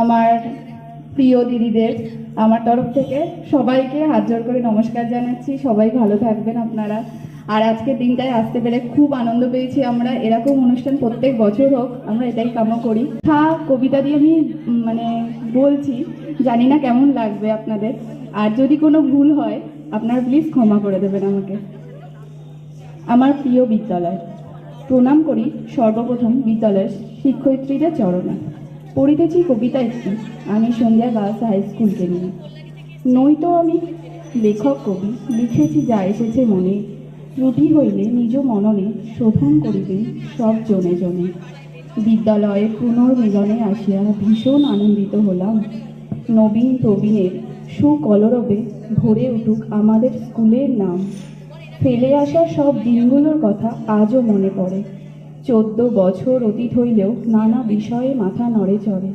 আমার প্রিয় দিদিদের আমার তরফ থেকে সবাইকে হাত জোড় করে নমস্কার জানাচ্ছি। সবাই ভালো থাকবেন আপনারা। আর আজকের দিনটায় আসতে পেরে খুব আনন্দ পেয়েছি আমরা। এরকম অনুষ্ঠান প্রত্যেক বছর হোক, আমরা এটাই কামনা করি। কবিতা দিয়ে আমি মানে বলছি, জানি না কেমন লাগবে আপনাদের। আর যদি কোনো ভুল হয় আপনারা প্লিজ ক্ষমা করে দেবেন আমাকে। আমার প্রিয় বিদ্যালয়, প্রণাম করি সর্বপ্রথম বিদ্যালয়ের শিক্ষয়িত্রীদের চরণে। পড়িতেছি কবিতা একটি আমি সন্ধ্যা গার্লস হাই স্কুলকে নিয়ে। নয়তো আমি লেখক কবি, লিখেছি যা এসেছে মনে। ত্রুটি হইলে নিজ মননে শোধন করিবে সব জনে জনে। বিদ্যালয়ে পুনর্মিলনে আসিয়া ভীষণ আনন্দিত হলাম। নবীন প্রবীণের সুকলরবে ভরে উঠুক আমাদের স্কুলের নাম। ফেলে আসা সব দিনগুলোর কথা আজও মনে পড়ে। 14 বছর অতীত হইলেও নানা বিষয়ে মাথা নড়ে চড়ে।